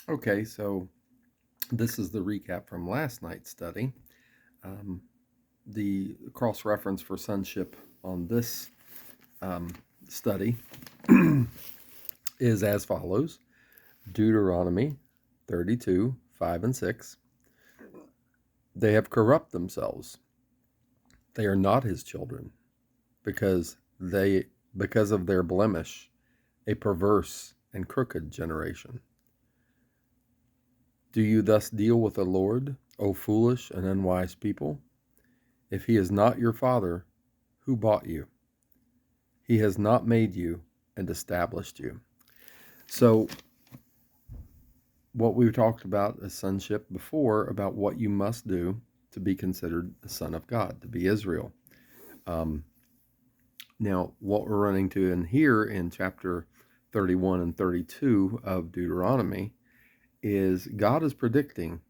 Okay, so this is the recap from last night's study. Um, the cross reference for sonship on this um, study is as follows: Deuteronomy 32 5 and 6. They have corrupt themselves. They are not his children because they because of their blemish, a perverse and crooked generation. Do you thus deal with the Lord, O foolish and unwise people? If he is not your father, who bought you? He has not made you and established you. So, what we've talked about is sonship before, about what you must do to be considered the son of God, to be Israel. Um, Now, what we're running to in here in chapter 31 and 32 of Deuteronomy is God is predicting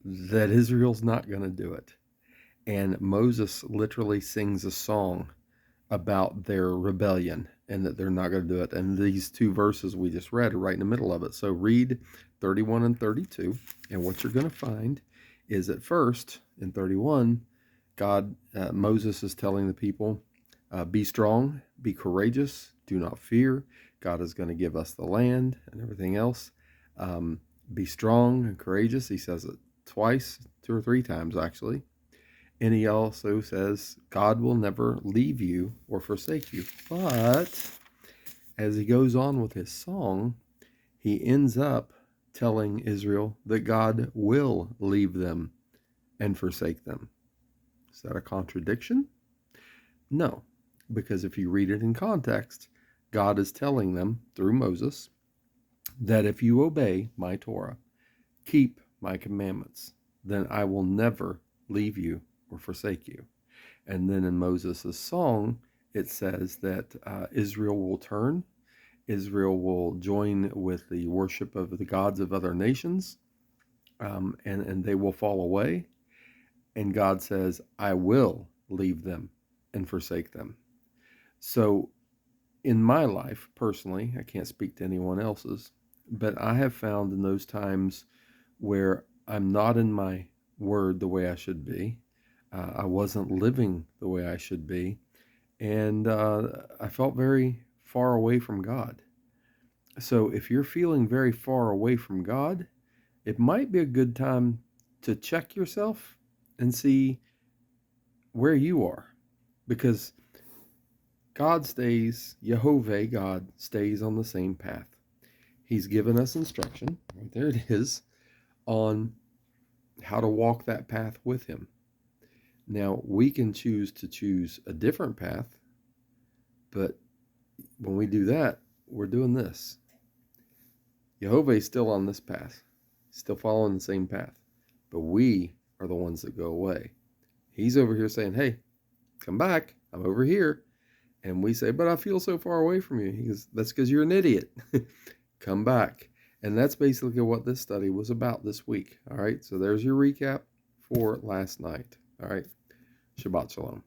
that Israel's not going to do it. And Moses literally sings a song about their rebellion and that they're not going to do it. And these two verses we just read are right in the middle of it. So read 31 and 32. And what you're going to find is at first in 31, Moses is telling the people, be strong, be courageous, do not fear. God is going to give us the land and everything else. Be strong and courageous. He says it twice, two or three times actually. And he also says, God will never leave you or forsake you. But as he goes on with his song, he ends up telling Israel that God will leave them and forsake them. Is that a contradiction? No, because if you read it in context, God is telling them through Moses that if you obey my Torah, keep my commandments, then I will never leave you or forsake you. And then in Moses' song, it says that Israel will turn, Israel will join with the worship of the gods of other nations, and they will fall away. And God says, I will leave them and forsake them. So in my life, personally, I can't speak to anyone else's, but I have found in those times where I'm not in my word the way I should be, I wasn't living the way I should be, and I felt very far away from God. So if you're feeling very far away from God, it might be a good time to check yourself and see where you are, because Jehovah God stays on the same path. He's given us instruction, right there it is, on how to walk that path with him. Now, we can choose a different path, but when we do that, we're doing this. Jehovah is still on this path, still following the same path, but we are the ones that go away. He's over here saying, hey, come back. I'm over here. And we say, but I feel so far away from you. He goes, that's because you're an idiot. Come back. And that's basically what this study was about this week. All right. So there's your recap for last night. All right. Shabbat Shalom.